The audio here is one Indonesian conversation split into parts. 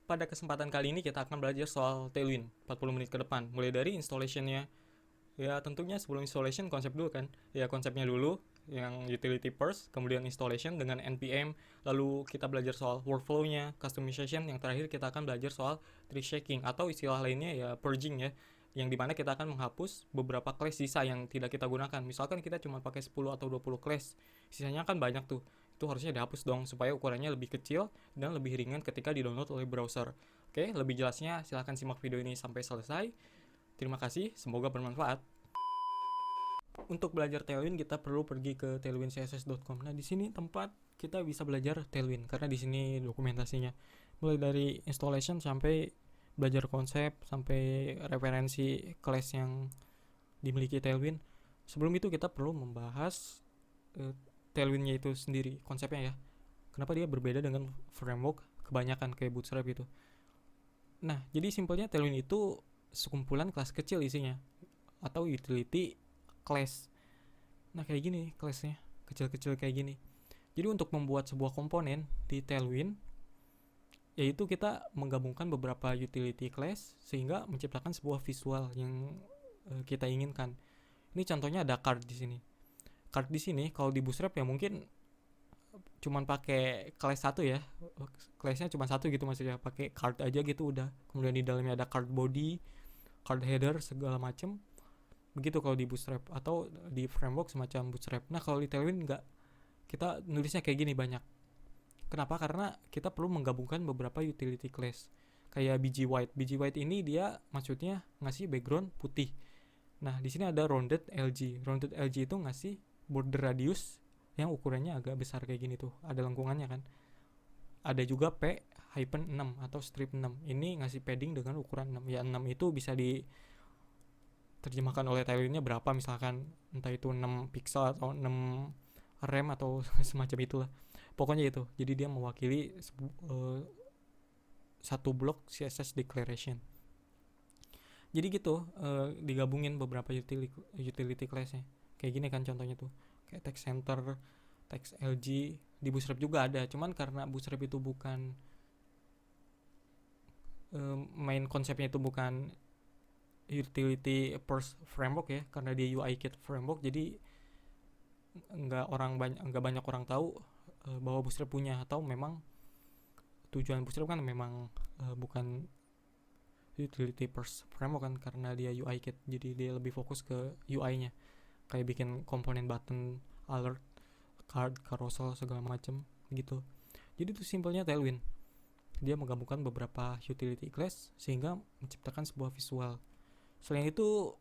pada kesempatan kali ini kita akan belajar soal Tailwind 40 menit ke depan. Mulai dari installationnya. Ya tentunya sebelum installation konsep dulu kan. Ya konsepnya dulu yang utility first, kemudian installation dengan npm, lalu kita belajar soal workflow-nya, customization, yang terakhir kita akan belajar soal tree shaking atau istilah lainnya ya purging ya, yang dimana kita akan menghapus beberapa class sisa yang tidak kita gunakan. Misalkan kita cuma pakai 10 atau 20 class, sisanya kan banyak tuh, itu harusnya dihapus dong supaya ukurannya lebih kecil dan lebih ringan ketika di-download oleh browser. Oke, lebih jelasnya silahkan simak video ini sampai selesai. Terima kasih, semoga bermanfaat. Untuk belajar Tailwind kita perlu pergi ke tailwindcss.com. Nah, di sini tempat kita bisa belajar Tailwind karena di sini dokumentasinya. Mulai dari installation sampai belajar konsep sampai referensi kelas yang dimiliki Tailwind. Sebelum itu kita perlu membahas Tailwind-nya itu sendiri, konsepnya ya. Kenapa dia berbeda dengan framework kebanyakan kayak Bootstrap itu. Nah, jadi simpelnya Tailwind itu sekumpulan kelas kecil isinya atau utility class. Nah, kayak gini kelasnya, kecil-kecil kayak gini. Jadi untuk membuat sebuah komponen di Tailwind, yaitu kita menggabungkan beberapa utility class sehingga menciptakan sebuah visual yang kita inginkan. Ini contohnya ada card di sini. Card di sini kalau di Bootstrap ya mungkin cuman pakai class satu ya, classnya cuma satu gitu, maksudnya pakai card aja gitu udah. Kemudian di dalamnya ada card body, card header segala macem. Begitu kalau di Bootstrap atau di framework semacam Bootstrap. Nah, kalau di Tailwind enggak, kita nulisnya kayak gini banyak. Kenapa? Karena kita perlu menggabungkan beberapa utility class kayak bg white. Bg white ini dia maksudnya ngasih background putih. Nah, di sini ada rounded lg. Rounded lg itu ngasih border radius yang ukurannya agak besar kayak gini tuh, ada lengkungannya kan. Ada juga p-6 atau strip 6. Ini ngasih padding dengan ukuran 6. Ya 6 itu bisa diterjemahkan oleh Tailwindnya berapa, misalkan entah itu 6 pixel atau 6 rem atau semacam itulah. Pokoknya itu. Jadi dia mewakili satu blok CSS declaration. Jadi gitu, digabungin beberapa utility class-nya. Kayak gini kan contohnya tuh. Kayak text center, text LG, di Bootstrap juga ada. Cuman karena Bootstrap itu bukan main konsepnya itu bukan utility first framework ya, karena dia UI kit framework, jadi nggak banyak orang tahu bahwa Bootstrap punya, atau memang tujuan Bootstrap kan memang bukan utility first framework kan, karena dia UI kit, jadi dia lebih fokus ke UI-nya, kayak bikin komponen button, alert, card, carousel segala macem gitu. Jadi itu simpelnya Tailwind. Dia menggabungkan beberapa utility class sehingga menciptakan sebuah visual. Selain itu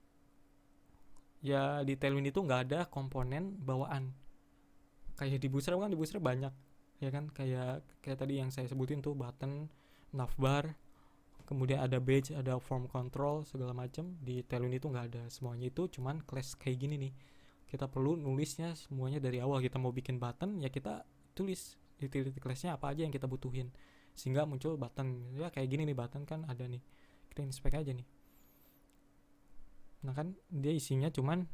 ya di Tailwind itu nggak ada komponen bawaan kayak di Bootstrap kan. Di Bootstrap banyak ya kan, kayak tadi yang saya sebutin tuh, button, navbar, kemudian ada badge, ada form control segala macam. Di Tailwind itu nggak ada semuanya itu, cuman class kayak gini nih. Kita perlu nulisnya semuanya dari awal. Kita mau bikin button ya kita tulis utility classnya apa aja yang kita butuhin sehingga muncul button ya kayak gini nih. Button kan ada nih, kita inspect aja nih. Nah kan dia isinya cuman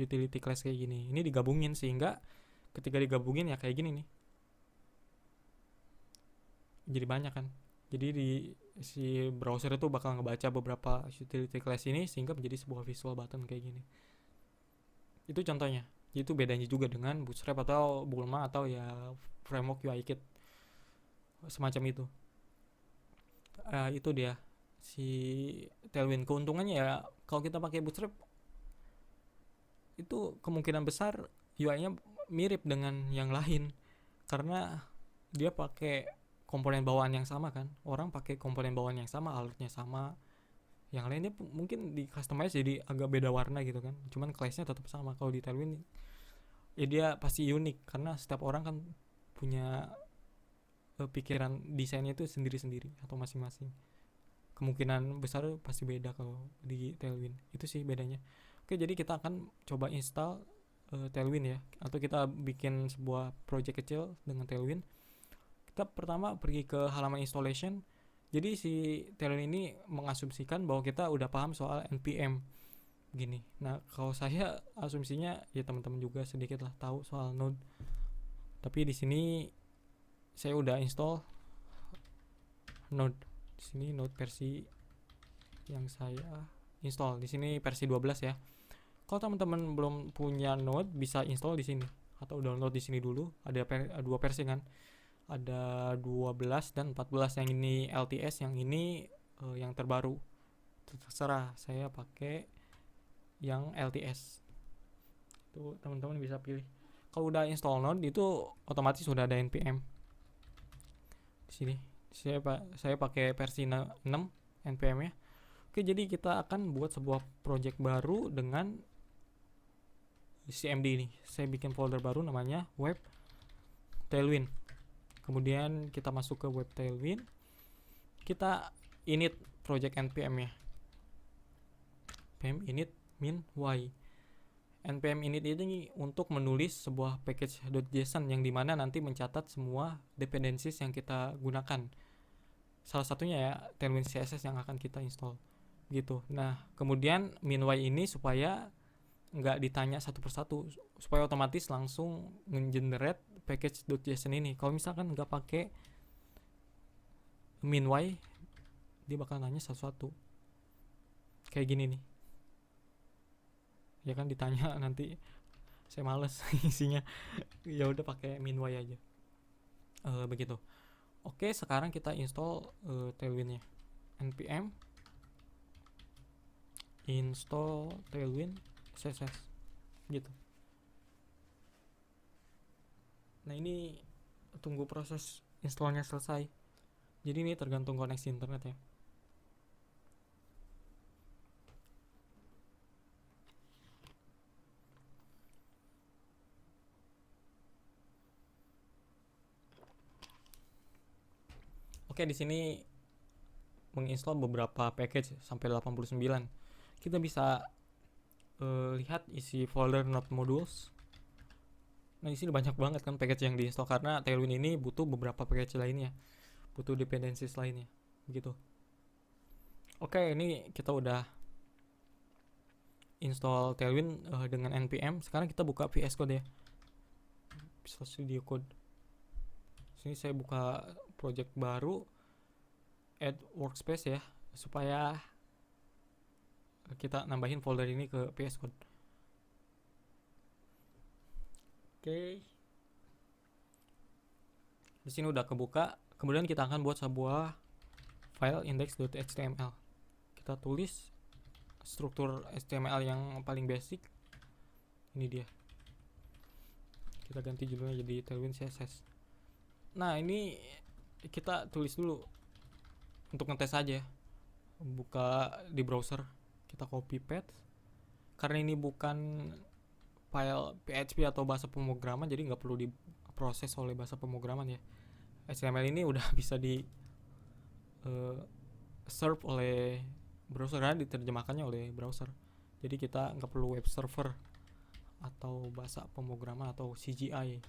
utility class kayak gini. Ini digabungin sehingga ketika digabungin ya kayak gini nih, jadi banyak kan. Jadi di si browser itu bakal ngebaca beberapa utility class ini sehingga menjadi sebuah visual button kayak gini. Itu contohnya. Itu bedanya juga dengan Bootstrap atau Bulma atau ya framework UI kit semacam itu. Itu dia si Tailwind. Keuntungannya ya kalau kita pakai Bootstrap itu kemungkinan besar UI-nya mirip dengan yang lain karena dia pakai komponen bawaan yang sama kan. Orang pakai komponen bawaan yang sama, alertnya sama. Yang lainnya mungkin di customize jadi agak beda warna gitu kan. Cuman class-nya tetap sama. Kalau di Tailwind ya dia pasti unik karena setiap orang kan punya pikiran desainnya itu sendiri-sendiri atau masing-masing. Kemungkinan besar pasti beda kalau di Tailwind. Itu sih bedanya. Oke, jadi kita akan coba install Tailwind ya, atau kita bikin sebuah project kecil dengan Tailwind. Kita pertama pergi ke halaman installation. Jadi si Tailwind ini mengasumsikan bahwa kita udah paham soal npm gini. Nah, kalau saya asumsinya ya teman-teman juga sedikit lah tahu soal Node. Tapi di sini saya udah install Node. Di sini Node versi yang saya install. Di sini versi 12 ya. Kalau teman-teman belum punya Node, bisa install di sini atau download di sini dulu. Ada dua versi kan. Ada 12 dan 14. Yang ini LTS, yang ini yang terbaru. Terserah, saya pakai yang LTS. Itu teman-teman bisa pilih. Kalau udah install Node itu otomatis sudah ada npm. Di sini saya pakai versi 6 npm ya. Oke, jadi kita akan buat sebuah project baru dengan cmd ini. Saya bikin folder baru namanya web tailwind. Kemudian kita masuk ke web tailwind. Kita init project npm ya. npm init min y. npm init ini untuk menulis sebuah package.json yang dimana nanti mencatat semua dependencies yang kita gunakan. Salah satunya ya Tailwind CSS yang akan kita install gitu. Nah, kemudian min y ini supaya nggak ditanya satu persatu, supaya otomatis langsung nge-generate package.json ini. Kalau misalkan nggak pakai min y, dia bakal nanya satu-satu. Kayak gini nih. Ya kan ditanya nanti saya males isinya. Ya udah pakai min y aja. Begitu. Oke, sekarang kita install Tailwind-nya. npm install Tailwind CSS gitu. Nah, ini tunggu proses installnya selesai. Jadi ini tergantung koneksi internet ya. Oke, di sini menginstall beberapa package sampai 89. Kita bisa lihat isi folder node modules. Nah, di sini banyak banget kan package yang diinstal karena Tailwind ini butuh beberapa package lainnya. Butuh dependencies lainnya. Begitu. Oke, ini kita udah install Tailwind dengan npm. Sekarang kita buka VS Code ya. Visual Studio Code. Sini saya buka project baru, add workspace ya, supaya kita nambahin folder ini ke VS Code. Oke. Di sini udah kebuka. Kemudian kita akan buat sebuah file index.html. Kita tulis struktur HTML yang paling basic. Ini dia. Kita ganti judulnya jadi Tailwind CSS. Nah, ini kita tulis dulu untuk ngetes aja. Buka di browser, kita copy paste. Karena ini bukan file PHP atau bahasa pemrograman, jadi nggak perlu diproses oleh bahasa pemrograman ya. HTML ini udah bisa di serve oleh browser, karena diterjemahkannya oleh browser. Jadi kita nggak perlu web server atau bahasa pemrograman atau CGI.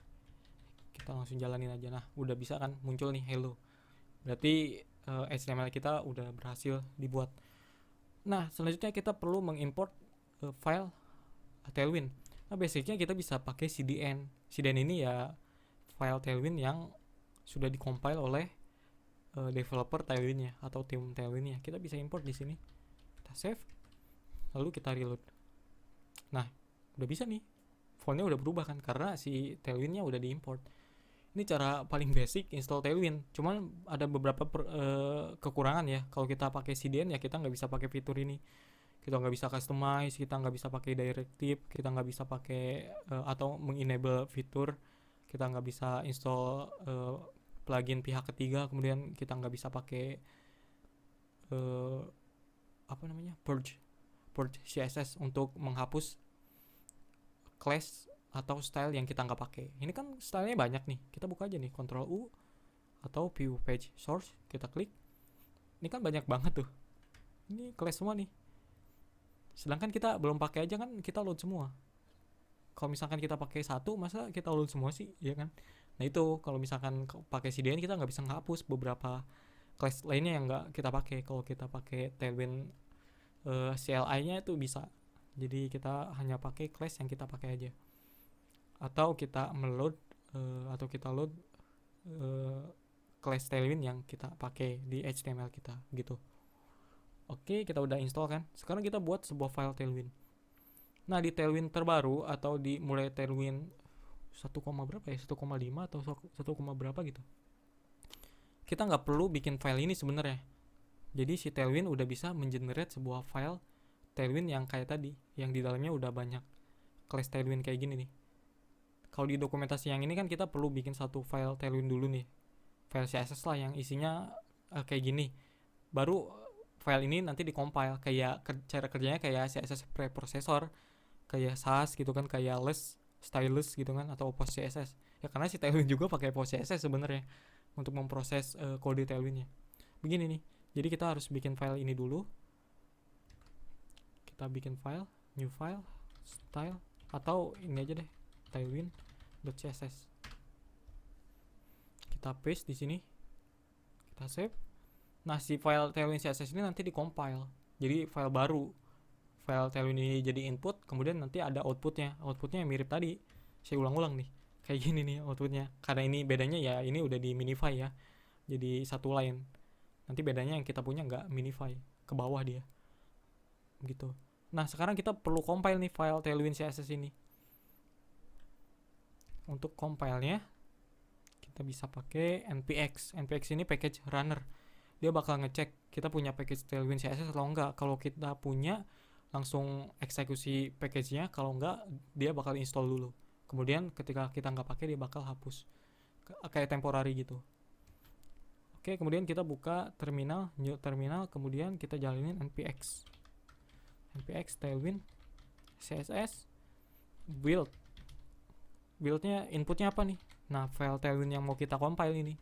Kita langsung jalanin aja. Nah, udah bisa kan muncul nih hello. Berarti HTML kita udah berhasil dibuat. Nah, selanjutnya kita perlu mengimport file Tailwind. Nah, basicnya kita bisa pakai CDN. CDN ini ya file Tailwind yang sudah dikompil oleh developer Tailwind-nya atau tim Tailwind-nya. Kita bisa import di sini. Kita save. Lalu kita reload. Nah, udah bisa nih. File-nya udah berubah kan karena si Tailwind-nya udah diimport. Ini cara paling basic install Tailwind. Cuman ada beberapa kekurangan ya. Kalau kita pakai CDN ya kita nggak bisa pakai fitur ini. Kita nggak bisa customize, kita nggak bisa pakai directive, kita nggak bisa pakai atau mengenable fitur, kita nggak bisa install plugin pihak ketiga, kemudian kita nggak bisa pakai purge CSS untuk menghapus class atau style yang kita nggak pakai. Ini kan stylenya banyak nih. Kita buka aja nih, Ctrl U atau view page source, kita klik. Ini kan banyak banget tuh. Ini class semua nih. Sedangkan kita belum pakai aja kan kita load semua. Kalau misalkan kita pakai satu, masa kita load semua sih, ya kan? Nah itu kalau misalkan pakai CDN kita nggak bisa menghapus beberapa class lainnya yang nggak kita pakai. Kalau kita pakai Tailwind CLI-nya itu bisa. Jadi kita hanya pakai class yang kita pakai aja. Atau kita meload atau kita load class Tailwind yang kita pakai di HTML kita gitu. Oke, kita udah install kan. Sekarang kita buat sebuah file Tailwind. Nah, di Tailwind terbaru atau di mulai Tailwind 1, berapa ya? 1,5 atau 1, berapa gitu. Kita nggak perlu bikin file ini sebenarnya. Jadi si Tailwind udah bisa mengenerate sebuah file Tailwind yang kayak tadi, yang di dalamnya udah banyak class Tailwind kayak gini nih. Kalau di dokumentasi yang ini kan kita perlu bikin satu file Tailwind dulu nih, file CSS lah yang isinya kayak gini. Baru file ini nanti dikompil, kayak cara kerjanya kayak CSS preprocessor, kayak SAS gitu kan, kayak less, stylus gitu kan, atau post CSS. Ya karena si Tailwind juga pakai post CSS sebenarnya untuk memproses kode Tailwindnya. Begini nih. Jadi kita harus bikin file ini dulu. Kita bikin file, new file, style, atau ini aja deh, tailwind.css. Kita paste di sini. Kita save. Nah, si file Tailwind CSS ini nanti dikompil. Jadi file baru. File Tailwind ini jadi input, kemudian nanti ada outputnya. Outputnya yang mirip tadi. Saya ulang-ulang nih. Kayak gini nih outputnya. Karena ini bedanya ya, ini udah di minify ya. Jadi satu line. Nanti bedanya yang kita punya nggak minify, ke bawah dia. Gitu. Nah, sekarang kita perlu compile nih file Tailwind CSS ini. Untuk compile-nya kita bisa pakai npx. Npx ini package runner. Dia bakal ngecek kita punya package Tailwind CSS atau enggak. Kalau kita punya, langsung eksekusi package-nya. Kalau enggak, dia bakal install dulu. Kemudian ketika kita nggak pakai, dia bakal hapus. Kayak temporary gitu. Oke, kemudian kita buka terminal, new terminal, kemudian kita jalanin npx tailwind css buildnya inputnya apa nih? Nah, file Tailwind yang mau kita compile ini,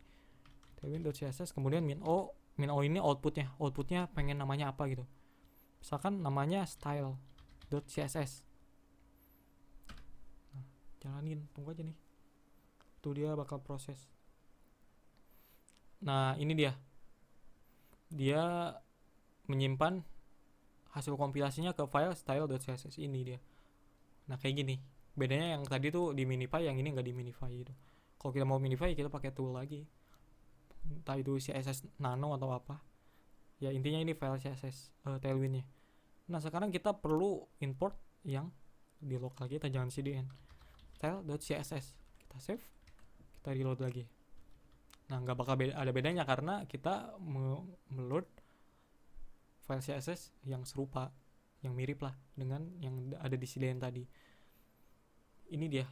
tailwind.css, kemudian min o ini outputnya pengen namanya apa gitu. Misalkan namanya style.css. Nah, jalanin, tunggu aja nih. Tuh dia bakal proses. Nah, ini dia menyimpan hasil kompilasinya ke file style.css ini dia. Nah, kayak gini. Bedanya yang tadi tuh di minify, yang ini nggak di minify gitu. Kalau kita mau minify, kita pakai tool lagi. Entah itu CSS nano atau apa. Ya, intinya ini file CSS Tailwindnya. Nah, sekarang kita perlu import yang di lokal kita, jangan cdn. Style.css. Kita save. Kita reload lagi. Nah, nggak bakal ada bedanya karena kita meload file CSS yang serupa, yang mirip lah dengan yang ada di CDN tadi. Ini dia.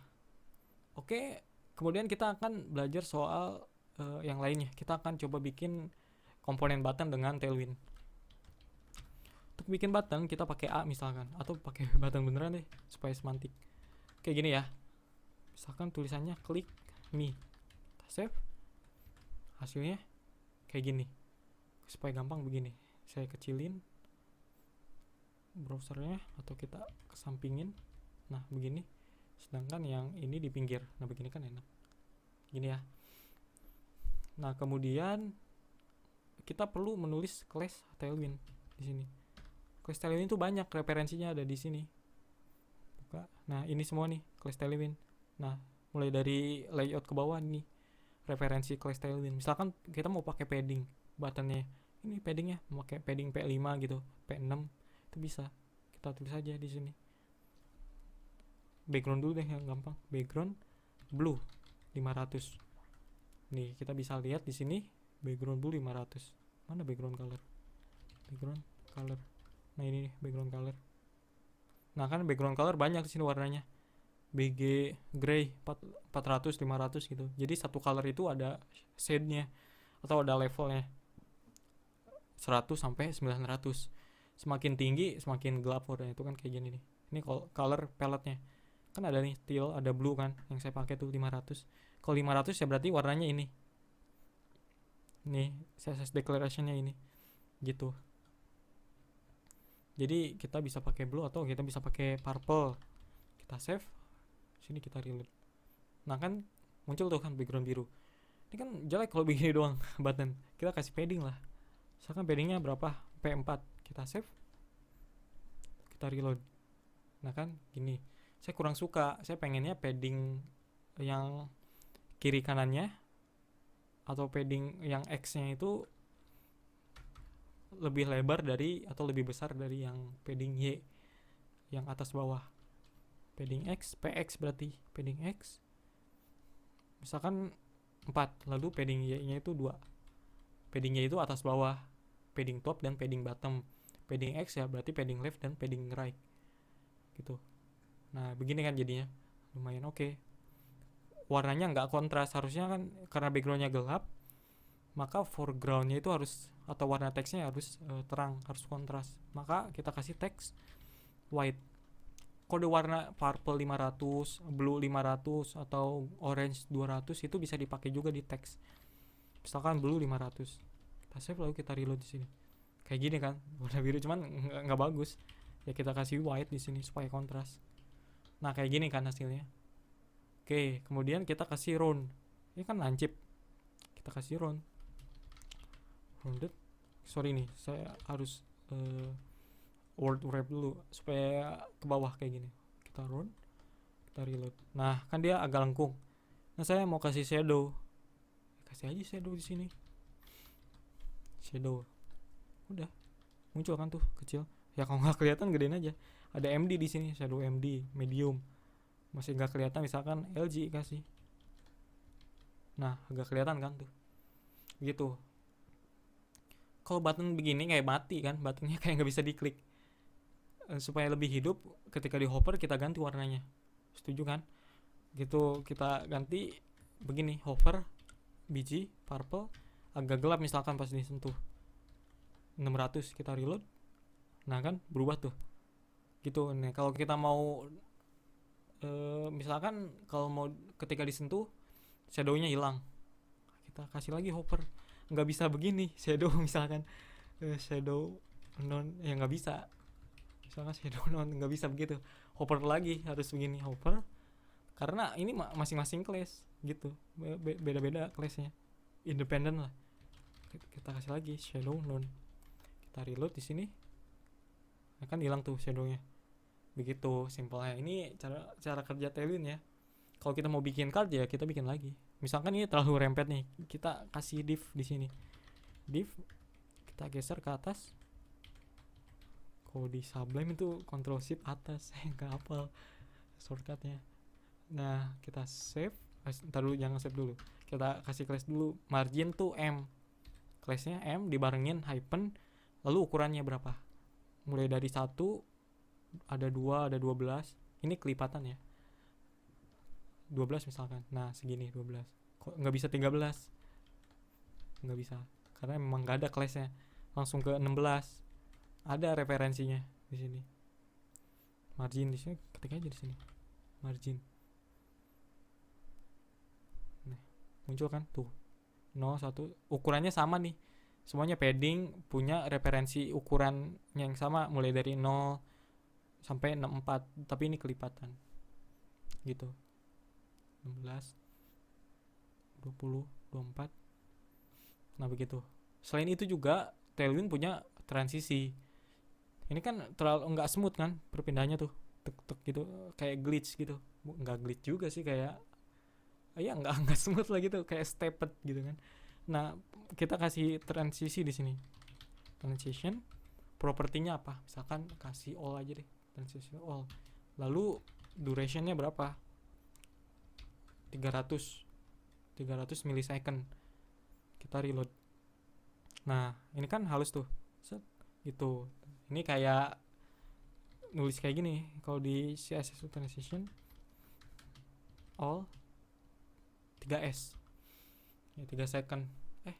Oke, kemudian kita akan belajar soal yang lainnya. Kita akan coba bikin komponen button dengan Tailwind. Untuk bikin button kita pakai A misalkan, atau pakai button beneran deh supaya semantik. Kayak gini ya. Misalkan tulisannya klik me. Kita save. Hasilnya kayak gini. Supaya gampang begini, saya kecilin browsernya atau kita kesampingin. Nah, begini. Sedangkan yang ini di pinggir. Nah, begini kan enak. Gini ya. Nah, kemudian kita perlu menulis class Tailwind di sini. Class Tailwind itu banyak, referensinya ada di sini. Buka. Nah, ini semua nih class Tailwind. Nah, mulai dari layout ke bawah nih referensi class Tailwind. Misalkan kita mau pakai padding buttonnya, ini paddingnya mau pakai padding P5 gitu, P6, itu bisa kita tulis aja di sini. Background dulu deh yang gampang, background blue 500. Nih kita bisa lihat di sini background blue 500. Mana background color? Nah, ini nih background color. Nah, kan background color banyak di sini warnanya. BG gray 400 500 gitu. Jadi satu color itu ada shade-nya atau ada levelnya. 100 sampai 900. Semakin tinggi semakin gelap warnanya, itu kan kayak gini nih. Ini color palette-nya. Kan ada nih teal, ada blue kan yang saya pakai tuh 500. Kalau 500 ya berarti warnanya ini. Nih, CSS declaration-nya ini. Gitu. Jadi kita bisa pakai blue atau kita bisa pakai purple. Kita save. Sini kita reload. Nah, kan muncul tuh kan background biru. Ini kan jelek kalau begini doang button. Kita kasih padding lah. Misalkan paddingnya berapa? P4. Kita save. Kita reload. Nah, kan gini. Saya kurang suka. Saya pengennya padding yang kiri kanannya atau padding yang X-nya itu lebih lebar dari atau lebih besar dari yang padding Y yang atas bawah. Padding X, PX berarti padding X misalkan 4, lalu padding Y-nya itu 2. Padding Y itu atas bawah, padding top dan padding bottom. Padding X ya berarti padding left dan padding right gitu. Nah begini kan jadinya lumayan oke. Warnanya nggak kontras, harusnya kan karena backgroundnya gelap maka foregroundnya itu harus atau warna teksnya harus terang, harus kontras. Maka kita kasih teks white. Kode warna purple 500, blue 500 atau orange 200 itu bisa dipakai juga di teks. Misalkan blue 500. Kita save lalu kita reload di sini. Kayak gini kan, warna biru cuman nggak bagus. Ya kita kasih white di sini supaya kontras. Nah kayak gini kan hasilnya. Oke, kemudian kita kasih round. Ini kan lancip. Kita kasih round. Rounded. Sorry nih, saya harus word wrap dulu supaya ke bawah kayak gini. Kita round, kita reload. Nah kan dia agak lengkung. Nah saya mau kasih shadow. Kasih aja shadow di sini. Shadow. Udah muncul kan tuh kecil. Ya kalau nggak kelihatan gedein aja. Ada MD di sini, shadow MD, medium. Masih nggak kelihatan misalkan LG kasih. Nah agak kelihatan kan tuh. Gitu. Kalau button begini kayak mati kan, buttonnya kayak nggak bisa diklik. Supaya lebih hidup ketika di hover kita ganti warnanya. Setuju kan? Gitu kita ganti begini, hover biji purple agak gelap misalkan pas disentuh 600 kita reload. Nah kan berubah tuh. Gitu. Nih kalau kita mau misalkan kalau mau ketika disentuh shadownya hilang. Kita kasih lagi hover. Nggak bisa begini shadow misalkan shadow non ya nggak bisa. Misalkan shadow non nggak bisa begitu, hover lagi harus begini hover karena ini masing-masing class gitu, beda-beda classnya, independen lah. Kita kasih lagi shadow non, kita reload di sini akan hilang tuh shadownya. Begitu simpelnya. Ini cara kerja Tailwind ya. Kalau kita mau bikin card ya kita bikin lagi. Misalkan ini terlalu rempet nih, kita kasih div di sini, div kita geser ke atas. Kalau di Sublime itu Ctrl Shift atas, saya nggak hafal shortcutnya. Nah kita save, ntar dulu jangan save dulu. Kita kasih class dulu, margin tuh M, classnya M dibarengin hyphen, lalu ukurannya berapa? Mulai dari 1, ada 2, ada 12. Ini kelipatan ya. 12 misalkan. Nah segini 12. Kok nggak bisa 13? Nggak bisa, karena memang nggak ada classnya. Langsung ke 16. Ada referensinya di sini. Margin di sini, ketik aja di sini. Margin. Nah, muncul kan tuh. 0 1 ukurannya sama nih. Semuanya padding punya referensi ukuran yang sama mulai dari 0 sampai 64, tapi ini kelipatan. Gitu. 16 20 24. Nah, begitu. Selain itu juga Tailwind punya transisi. Ini kan terlalu nggak smooth kan perpindahannya tuh, tek gitu, kayak glitch gitu. Nggak glitch juga sih, kayak ya nggak smooth lah gitu, kayak stepped gitu kan. Nah kita kasih transisi di sini, transition propertinya apa, misalkan kasih all aja deh, transition all. Lalu durationnya berapa, 300 milisecond. Kita reload. Nah ini kan halus tuh set gitu. Ini kayak nulis kayak gini kalau di CSS transition all 3s ya, 3 second.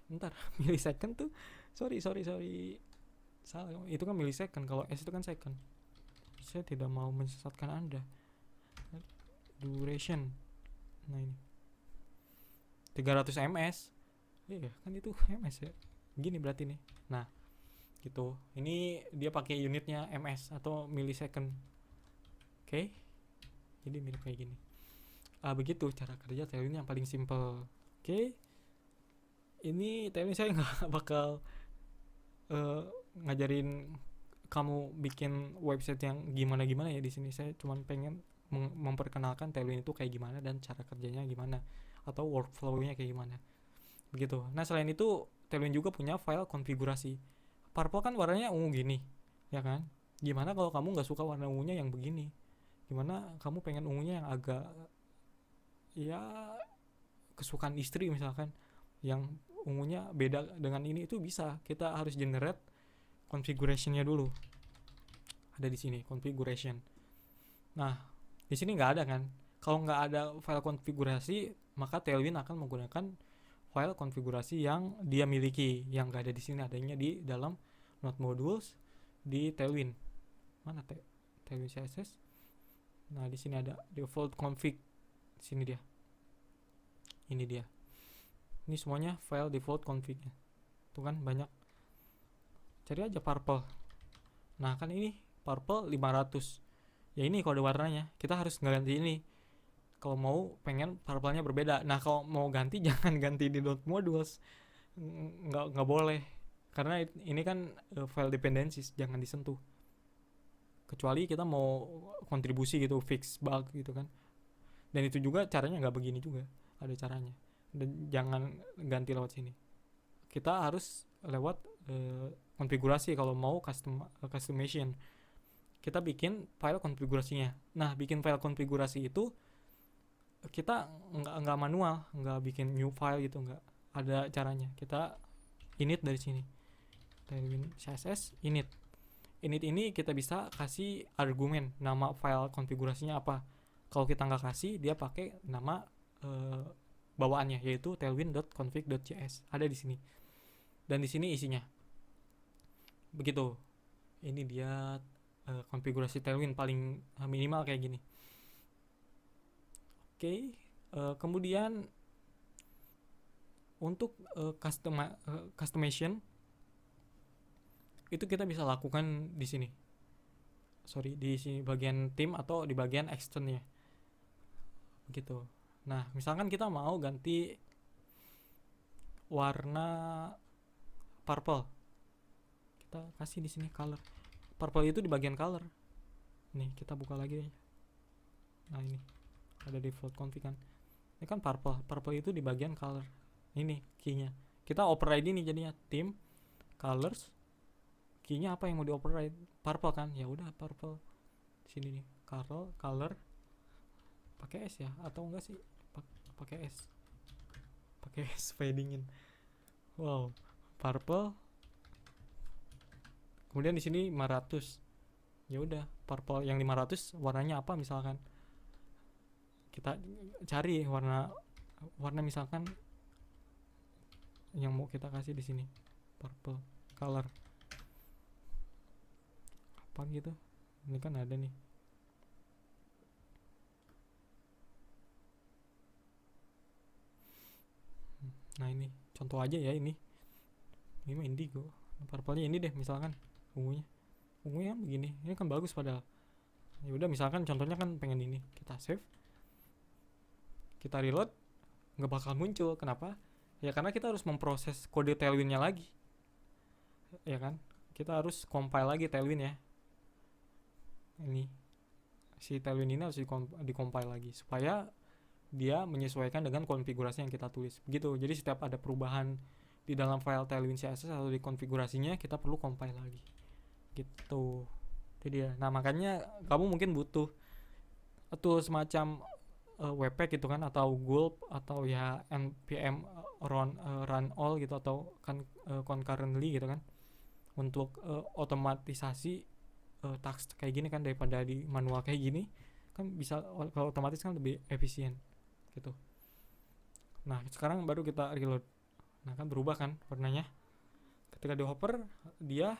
Bentar, milisecond tuh sorry salah, itu kan milisecond, kalau s itu kan second. Saya tidak mau menyesatkan Anda. Duration, nah ini 300 ms. Iya kan itu ms ya, gini berarti nih. Nah gitu, ini dia pakai unitnya ms atau millisecond. Oke. Jadi mirip kayak gini. Begitu cara kerja Tailwind yang paling simple. Oke. Ini Tailwind saya nggak bakal ngajarin kamu bikin website yang gimana ya di sini. Saya cuma pengen memperkenalkan Tailwind itu kayak gimana dan cara kerjanya gimana atau workflow-nya kayak gimana. begitu. Nah selain itu Tailwind juga punya file konfigurasi. Purple kan warnanya ungu gini, ya kan? Gimana kalau kamu nggak suka warna ungunya yang begini? Gimana kamu pengen ungunya yang agak, ya, kesukaan istri misalkan, yang ungunya beda dengan ini, itu bisa. Kita harus generate configurationnya dulu. Ada di sini configuration. Nah di sini nggak ada kan? Kalau nggak ada file konfigurasi, maka Tailwind akan menggunakan file konfigurasi yang dia miliki, yang nggak ada di sini, adanya di dalam Node Modules di Tailwind. Mana Tailwind CSS? Nah di sini ada default config. Sini dia. Ini dia. Ini semuanya file default config-nya. Tuh kan banyak. Cari aja purple. Nah kan ini purple 500. Ya ini kode warnanya. Kita harus ganti ini. Kalau mau pengen purple-nya berbeda. Nah kalau mau ganti jangan ganti di Node Modules. Nggak boleh. Karena ini kan file dependencies, jangan disentuh. Kecuali kita mau kontribusi gitu, fix bug gitu kan. Dan itu juga caranya nggak begini juga. Ada caranya. Dan jangan ganti lewat sini. Kita harus lewat konfigurasi kalau mau customization. Kita bikin file konfigurasinya. Nah bikin file konfigurasi itu kita nggak manual, nggak bikin new file gitu, nggak ada caranya. Kita init dari sini, Tailwind CSS init ini kita bisa kasih argumen nama file konfigurasinya apa. Kalau kita nggak kasih, dia pakai nama bawaannya, yaitu tailwind.config.js. ada di sini, dan di sini isinya begitu. Ini dia konfigurasi Tailwind paling minimal kayak gini. Oke, kemudian untuk customization itu kita bisa lakukan di sini. Di sini bagian tim atau di bagian externnya. Begitu. Nah, misalkan kita mau ganti warna purple. Kita kasih di sini color. Purple itu di bagian color. Nih, kita buka lagi aja. Nah, ini ada default config kan. Ini kan purple. Purple itu di bagian color. Ini key-nya. Kita override ini jadinya tim colors. Key-nya apa yang mau di override? Purple kan? Ya udah purple. Sini nih, color pakai S ya atau enggak sih? Pakai S. Pakai S fading in. Wow, purple. Kemudian di sini 500. Ya udah, purple yang 500 warnanya apa misalkan? Kita cari warna misalkan yang mau kita kasih di sini. Purple color. Apa gitu? Ini kan ada nih. Nah ini contoh aja ya, ini mah indigo. Purple-nya ini deh misalkan, ungunya begini. Ini kan bagus padahal. Ya udah misalkan contohnya kan pengen ini, kita save, kita reload, nggak bakal muncul. Kenapa? Ya karena kita harus memproses kode Tailwind-nya lagi. Ya kan? Kita harus compile lagi Tailwind ya. Ini si Tailwind ini harus di-compile lagi supaya dia menyesuaikan dengan konfigurasi yang kita tulis. Begitu. Jadi setiap ada perubahan di dalam file Tailwind CSS atau di konfigurasinya, kita perlu compile lagi. Gitu. Jadi ya. Nah, makanya kamu mungkin butuh tool semacam Webpack gitu kan, atau Gulp, atau ya npm run all gitu, atau kan concurrently gitu kan, untuk otomatisasi task kayak gini kan, daripada di manual kayak gini kan. Bisa kalau otomatis kan lebih efisien gitu. Nah sekarang baru kita reload. Nah kan berubah kan warnanya. Ketika di hopper dia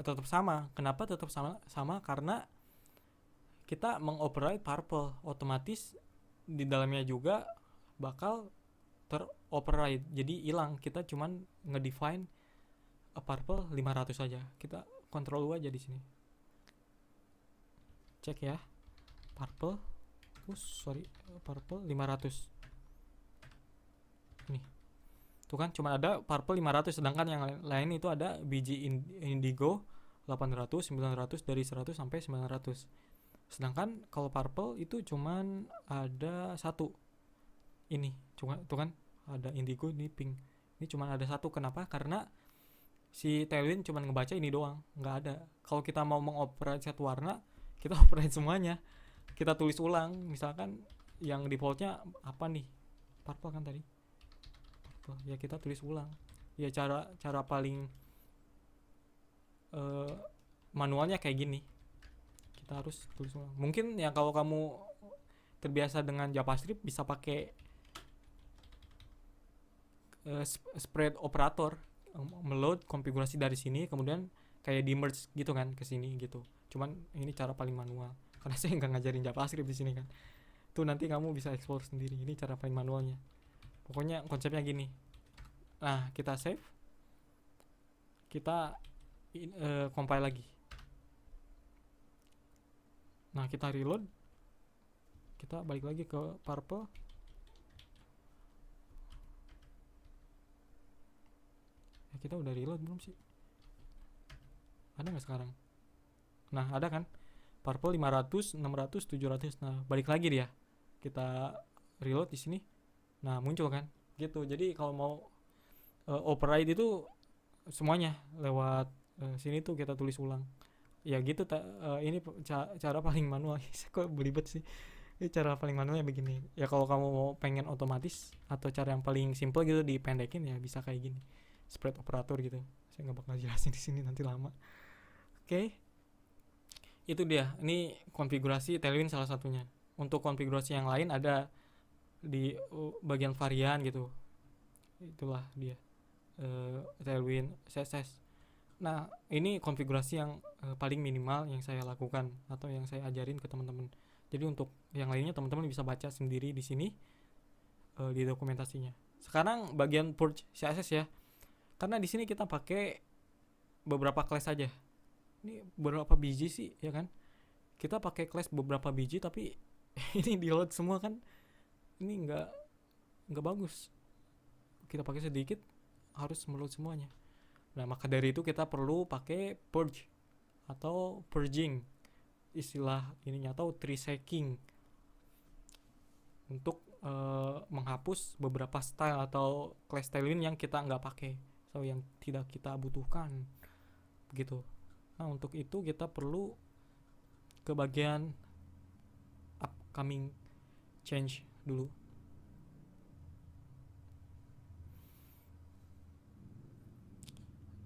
tetap sama. Kenapa tetap sama? Karena kita mengoperate purple, otomatis di dalamnya juga bakal teroperate. Jadi hilang. Kita cuman ngedefine purple 500 saja. Kita control U aja di sini. Cek ya. Purple. Purple 500. Nih. Tuh kan cuma ada purple 500, sedangkan yang lain itu ada biji indigo 800, 900, dari 100 sampai 900. Sedangkan kalau purple itu cuman ada satu. Ini cuma tuh kan ada indigo, ini pink. Ini cuma ada satu. Kenapa? Karena si Tailwind cuma ngebaca ini doang, nggak ada. Kalau kita mau mengoperate satu warna, kita operate semuanya, kita tulis ulang. Misalkan yang defaultnya apa nih, purple kan tadi, purple ya kita tulis ulang. Ya cara paling manualnya kayak gini, kita harus tulis ulang. Mungkin ya kalau kamu terbiasa dengan JavaScript bisa pakai spread operator, meload konfigurasi dari sini kemudian kayak di merge gitu kan ke sini gitu. Cuman ini cara paling manual karena saya nggak ngajarin JavaScript di sini kan. Tuh nanti kamu bisa explore sendiri. Ini cara paling manualnya. Pokoknya konsepnya gini. Nah, kita save. Kita compile lagi. Nah, kita reload. Kita balik lagi ke purple. Ya, kita udah reload belum sih? Ada nggak sekarang? Nah, ada kan? Purple 500, 600, 700. Nah, balik lagi dia. Kita reload di sini. Nah, muncul kan? Gitu. Jadi kalau mau override itu semuanya lewat sini tuh kita tulis ulang. Ya gitu ini cara paling manual. Kok belibet sih? Ini cara paling manualnya begini. Ya kalau kamu mau pengen otomatis atau cara yang paling simple gitu dipendekin ya bisa kayak gini. Spread operator gitu. Saya nggak bakal jelasin di sini nanti lama. Oke. Itu dia. Ini konfigurasi Tailwind salah satunya. Untuk konfigurasi yang lain ada di bagian varian gitu. Itulah dia. Tailwind CSS. Nah, ini konfigurasi yang paling minimal yang saya lakukan atau yang saya ajarin ke teman-teman. Jadi untuk yang lainnya teman-teman bisa baca sendiri di sini di dokumentasinya. Sekarang bagian purge CSS ya. Karena di sini kita pakai beberapa class saja. Ini berapa biji sih, ya kan? Kita pakai class beberapa biji tapi ini di load semua kan. Ini enggak bagus. Kita pakai sedikit harus meload semuanya. Nah, maka dari itu kita perlu pakai purge atau purging, istilah ininya, atau tree shaking untuk menghapus beberapa style atau class Tailwind yang kita nggak pakai, atau yang tidak kita butuhkan begitu. Nah, untuk itu kita perlu ke bagian upcoming change dulu.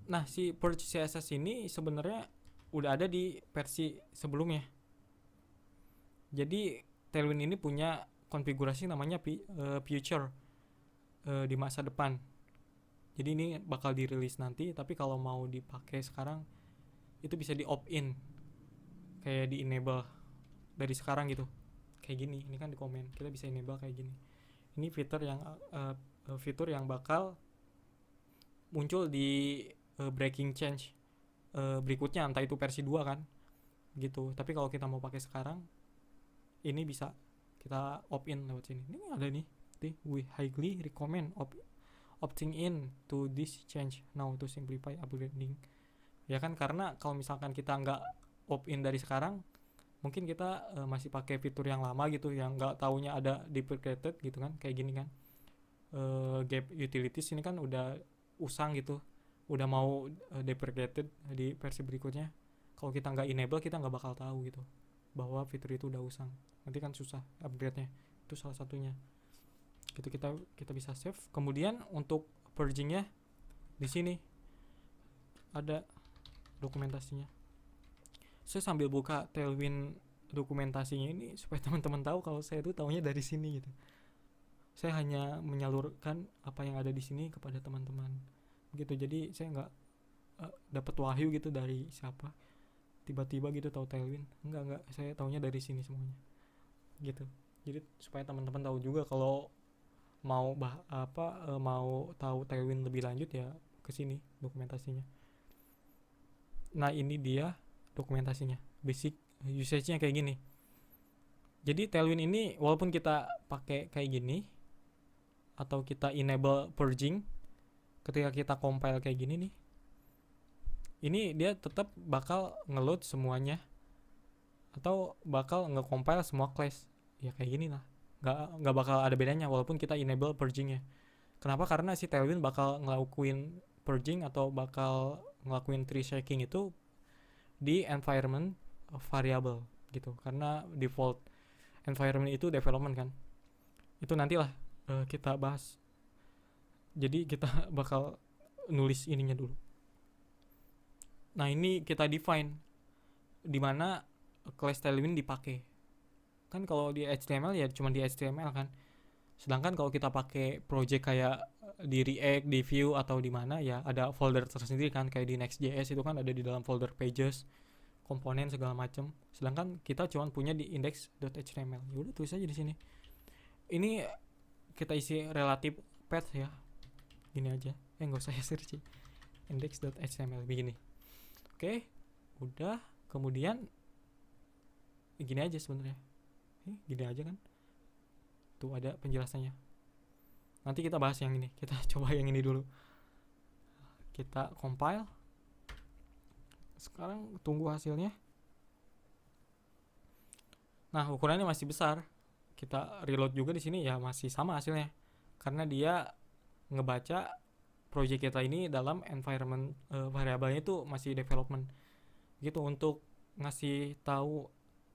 Nah, si purge CSS ini sebenarnya udah ada di versi sebelumnya. Jadi Tailwind ini punya konfigurasi namanya future di masa depan. Jadi ini bakal dirilis nanti, tapi kalau mau dipakai sekarang itu bisa di opt-in, kayak di enable dari sekarang gitu. Kayak gini, ini kan di komen, kita bisa enable kayak gini. Ini fitur yang bakal muncul di breaking change berikutnya, entah itu versi 2 kan gitu. Tapi kalau kita mau pakai sekarang ini bisa kita opt-in lewat sini. Ini ada nih, we highly recommend opting in to this change now to simplify upgrading. Ya kan, karena kalau misalkan kita nggak opt-in dari sekarang, mungkin kita masih pakai fitur yang lama gitu, yang nggak taunya ada deprecated gitu kan, kayak gini kan. Gap utilities ini kan udah usang gitu, udah mau deprecated di versi berikutnya. Kalau kita nggak enable, kita nggak bakal tahu gitu bahwa fitur itu udah usang. Nanti kan susah upgrade-nya. Itu salah satunya. Gitu kita bisa save. Kemudian untuk purging-nya di sini ada dokumentasinya. Saya sambil buka Tailwind dokumentasinya ini supaya teman-teman tahu kalau saya itu taunya dari sini gitu. Saya hanya menyalurkan apa yang ada di sini kepada teman-teman gitu. Jadi saya nggak dapat wahyu gitu dari siapa tiba-tiba gitu tahu Tailwind. Enggak, saya taunya dari sini semuanya gitu. Jadi supaya teman-teman tahu juga kalau mau mau tahu Tailwind lebih lanjut ya ke sini dokumentasinya. Nah, ini dia dokumentasinya. Basic usage-nya kayak gini. Jadi Tailwind ini walaupun kita pakai kayak gini atau kita enable purging, ketika kita compile kayak gini nih, ini dia tetap bakal ngeload semuanya atau bakal nge-compile semua class. Ya kayak gini lah, nggak bakal ada bedanya walaupun kita enable purging ya. Kenapa? Karena si Tailwind bakal ngelakuin purging atau bakal ngelakuin tree shaking itu di environment variable gitu, karena default environment itu development kan. Itu nantilah kita bahas. Jadi kita bakal nulis ininya dulu. Nah ini kita define di mana class Tailwind dipakai. Kan kalau di HTML ya cuma di HTML kan. Sedangkan kalau kita pakai project kayak di React, di Vue atau di mana ya ada folder tersendiri kan, kayak di Next.js itu kan ada di dalam folder pages, komponen segala macam. Sedangkan kita cuma punya di index.html. Ya udah tulis aja di sini. Ini kita isi relative path ya. Gini aja. Enggak usah ya search. Index.html begini. Oke, udah. Kemudian gini aja sebenarnya. Gini aja kan. Tuh ada penjelasannya. Nanti kita bahas yang ini. Kita coba yang ini dulu. Kita compile. Sekarang tunggu hasilnya. Nah, ukurannya masih besar. Kita reload juga di sini ya masih sama hasilnya. Karena dia ngebaca project kita ini dalam environment variabelnya itu masih development. Gitu, untuk ngasih tahu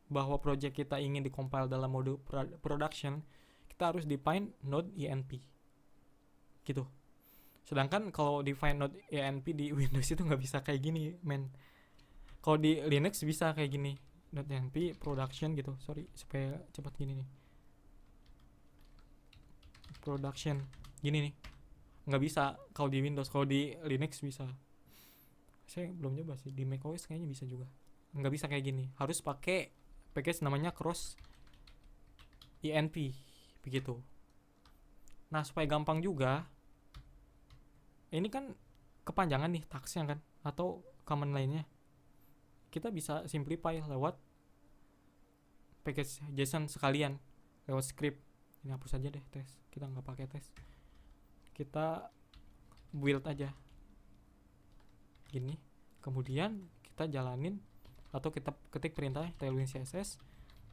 bahwa project kita ingin dikompil dalam mode production, kita harus define node env gitu. Sedangkan kalau define node env di Windows itu nggak bisa kayak gini men. Kalau di Linux bisa kayak gini, node env production gitu. Sorry supaya cepat gini nih, production gini nih. Nggak bisa kalau di Windows. Kalau di Linux bisa. Saya belum coba sih, di macOS kayaknya bisa juga. Nggak bisa kayak gini, harus pakai package namanya cross env begitu. Nah supaya gampang juga, ini kan kepanjangan nih tagsnya kan, atau command lainnya, kita bisa simplify lewat package JSON sekalian, lewat script. Ini hapus aja deh tes, kita nggak pakai tes, kita build aja gini. Kemudian kita jalanin atau kita ketik perintah tailwind css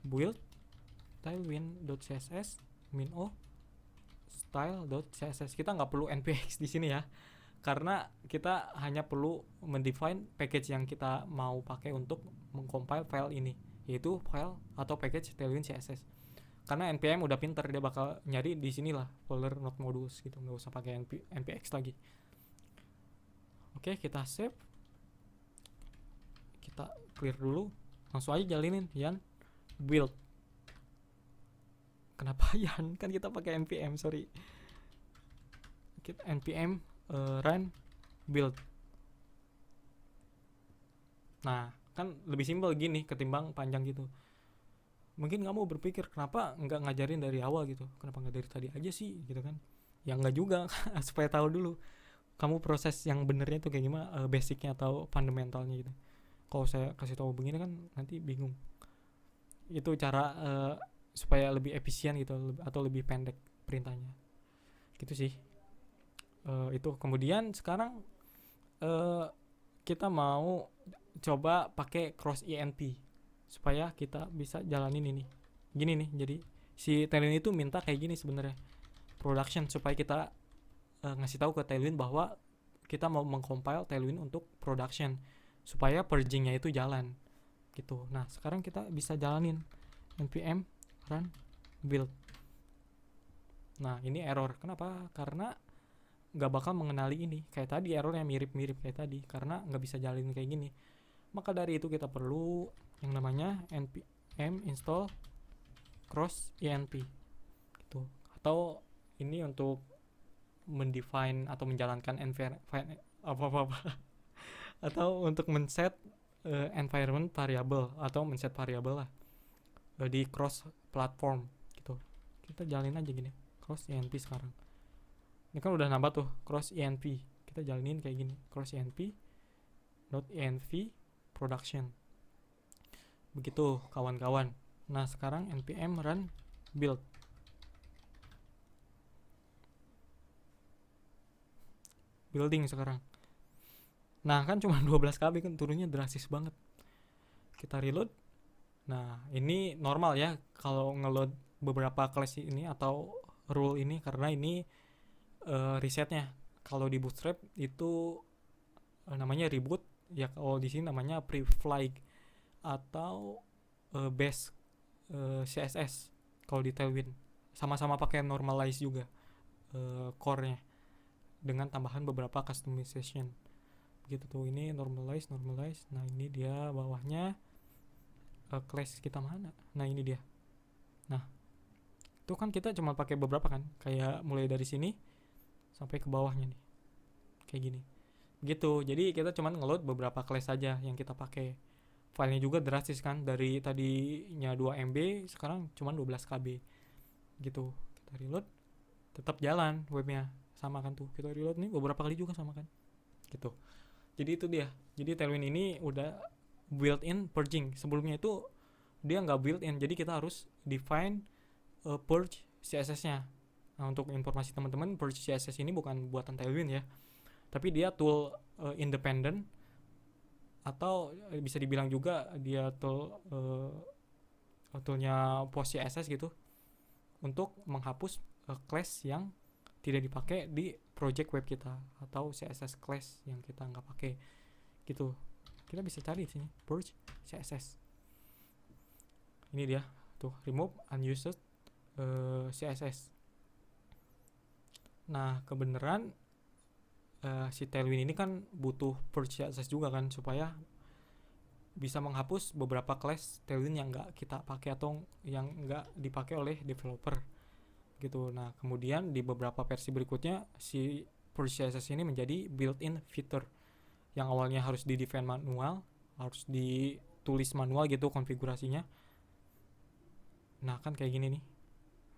build tailwind.css min o style.css. Kita nggak perlu npx di sini ya, karena kita hanya perlu mendefine package yang kita mau pakai untuk mengcompile file ini, yaitu file atau package tailwind css. Karena npm udah pinter, dia bakal nyari di sinilah folder node modules gitu, nggak usah pakai npx lagi. Oke, kita save, kita clear dulu, langsung aja jalinin yan build. Kenapa yan? Kan kita pakai npm, sorry. Kita npm run build. Nah kan lebih simpel gini ketimbang panjang gitu. Mungkin kamu berpikir kenapa nggak ngajarin dari awal gitu, kenapa nggak dari tadi aja sih gitu kan. Ya nggak juga supaya tahu dulu kamu proses yang benernya tuh kayak gimana, basicnya atau fundamentalnya gitu. Kalau saya kasih tahu begini kan nanti bingung. Itu cara supaya lebih efisien gitu, atau lebih pendek perintahnya gitu sih. Itu kemudian sekarang kita mau coba pakai cross env supaya kita bisa jalanin ini gini nih. Jadi si Tailwind itu minta kayak gini sebenarnya, production, supaya kita ngasih tahu ke Tailwind bahwa kita mau mengcompile Tailwind untuk production supaya purgingnya itu jalan gitu. Nah sekarang kita bisa jalanin npm run build. Nah ini error, kenapa? Karena nggak bakal mengenali ini, kayak tadi errornya mirip-mirip kayak tadi, karena nggak bisa jalanin kayak gini. Maka dari itu kita perlu yang namanya npm install cross env gitu. Atau ini untuk mendefine atau menjalankan apa atau untuk men-set environment variable atau men-set variable lah di cross platform gitu. Kita jalanin aja gini cross env sekarang. Ini kan udah nambah tuh cross env, kita jalanin kayak gini cross env .env production begitu kawan-kawan. Nah sekarang npm run build. Building sekarang. Nah kan cuma 12 KB kan, turunnya drastis banget. Kita reload. Nah, ini normal ya kalau ngeload beberapa class ini atau rule ini, karena ini risetnya. Kalau di Bootstrap itu namanya reboot, ya kalau di sini namanya preflag atau base CSS. Kalau di Tailwind sama-sama pakai normalize juga core-nya dengan tambahan beberapa customization gitu tuh. Ini normalize. Nah ini dia bawahnya class kita mana. Nah ini dia. Nah itu kan kita cuma pakai beberapa kan, kayak mulai dari sini sampai ke bawahnya nih kayak gini gitu. Jadi kita cuma ngeload beberapa class saja yang kita pakai. Filenya juga drastis kan, dari tadinya 2 MB sekarang cuma 12 KB gitu. Kita reload tetap jalan webnya, sama kan tuh. Kita reload nih beberapa kali juga sama kan gitu. Jadi itu dia. Jadi Tailwind ini udah built-in purging. Sebelumnya itu dia nggak built-in, jadi kita harus define purge CSS-nya. Nah untuk informasi teman-teman, purge CSS ini bukan buatan Tailwind ya, tapi dia tool independent, atau bisa dibilang juga dia toolnya post CSS gitu, untuk menghapus class yang tidak dipakai di project web kita, atau CSS class yang kita nggak pakai gitu. Kita bisa cari di sini purge CSS. Ini dia tuh, remove unused CSS. Nah kebenaran si Tailwind ini kan butuh purge CSS juga kan, supaya bisa menghapus beberapa class Tailwind yang nggak kita pakai atau yang nggak dipakai oleh developer gitu. Nah kemudian di beberapa versi berikutnya si purge CSS ini menjadi built-in feature yang awalnya harus di define manual, harus ditulis manual gitu konfigurasinya. Nah kan kayak gini nih,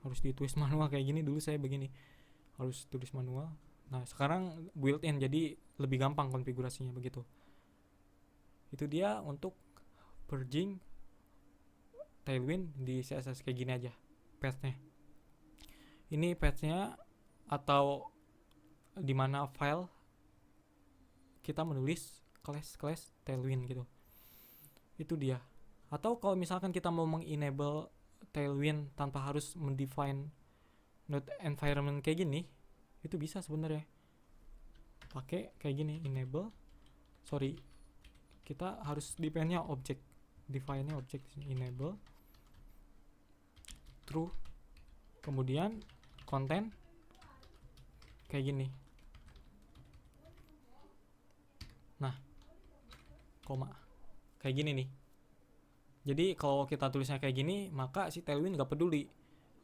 harus ditulis manual kayak gini, dulu saya begini harus tulis manual. Nah sekarang built-in, jadi lebih gampang konfigurasinya begitu. Itu dia untuk purging Tailwind di CSS kayak gini aja path-nya. Ini path-nya, atau di mana file kita menulis class Tailwind gitu. Itu dia. Atau kalau misalkan kita mau mengenable Tailwind tanpa harus mendefine node environment kayak gini, itu bisa sebenarnya. Pakai kayak gini, kita harus define-nya object, define-nya object enable true, kemudian content kayak gini. Nah koma kayak gini nih. Jadi kalau kita tulisnya kayak gini, maka si Tailwind gak peduli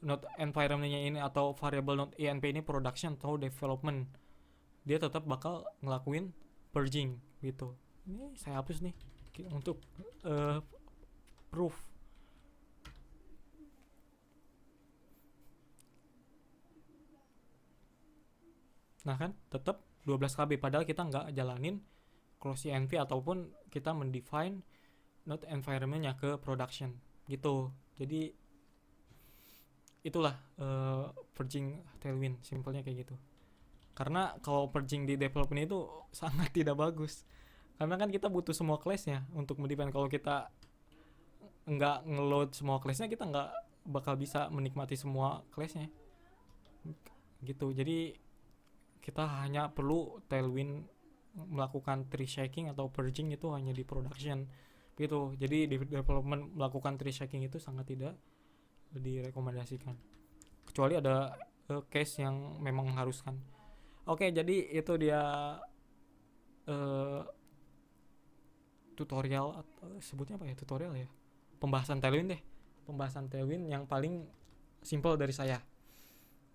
node environment-nya ini atau variable node env ini production atau development, dia tetap bakal ngelakuin purging gitu. Ini saya hapus nih untuk proof. Nah kan tetap 12 KB, padahal kita nggak jalanin cross env ataupun kita mendefine node environment-nya ke production gitu. Jadi itulah purging Tailwind, simpelnya kayak gitu. Karena kalau purging di development itu sangat tidak bagus, karena kan kita butuh semua class-nya untuk mendefine. Kalau kita nggak ngeload semua class-nya, kita nggak bakal bisa menikmati semua class-nya gitu. Jadi kita hanya perlu Tailwind melakukan tree shaking atau purging itu hanya di production gitu. Jadi di development melakukan tree shaking itu sangat tidak direkomendasikan, kecuali ada case yang memang mengharuskan. Oke, jadi itu dia tutorial, sebutnya apa ya, tutorial ya, pembahasan Tailwind yang paling simple dari saya.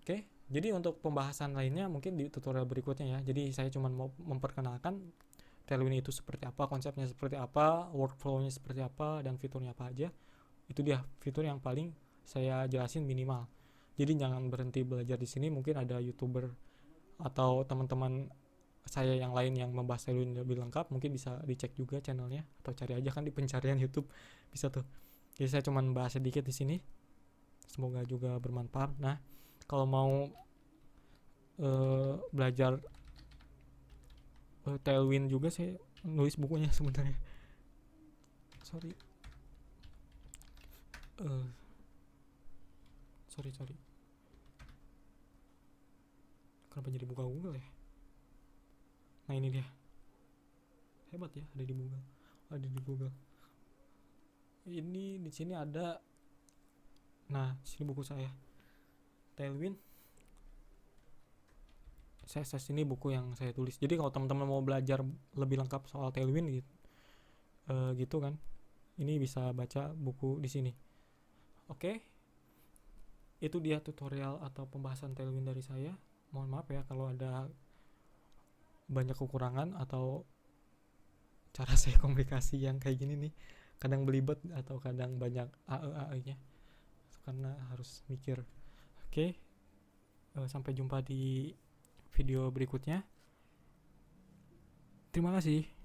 Oke, jadi untuk pembahasan lainnya mungkin di tutorial berikutnya ya. Jadi saya cuma mau memperkenalkan Tailwind itu seperti apa, konsepnya seperti apa, workflow-nya seperti apa, dan fiturnya apa aja. Itu dia fitur yang paling saya jelasin minimal. Jadi jangan berhenti belajar di sini. Mungkin ada YouTuber atau teman-teman saya yang lain yang membahas Tailwind lebih lengkap, mungkin bisa dicek juga channelnya, atau cari aja kan di pencarian YouTube bisa tuh. Jadi saya cuma bahas sedikit di sini. Semoga juga bermanfaat. Nah, kalau mau belajar Tailwind juga, saya nulis bukunya sebenarnya. eh sorry kenapa jadi buka Google ya. Nah ini dia, hebat ya, ada di Google. Ini di sini ada. Nah sini buku saya, Tailwind CSS. Ini buku yang saya tulis. Jadi kalau teman-teman mau belajar lebih lengkap soal Tailwind gitu kan, ini bisa baca buku di sini. Oke, itu dia tutorial atau pembahasan Tailwind dari saya. Mohon maaf ya kalau ada banyak kekurangan atau cara saya komunikasi yang kayak gini nih, kadang belibet atau kadang banyak AE-nya karena harus mikir. Oke, sampai jumpa di video berikutnya. Terima kasih.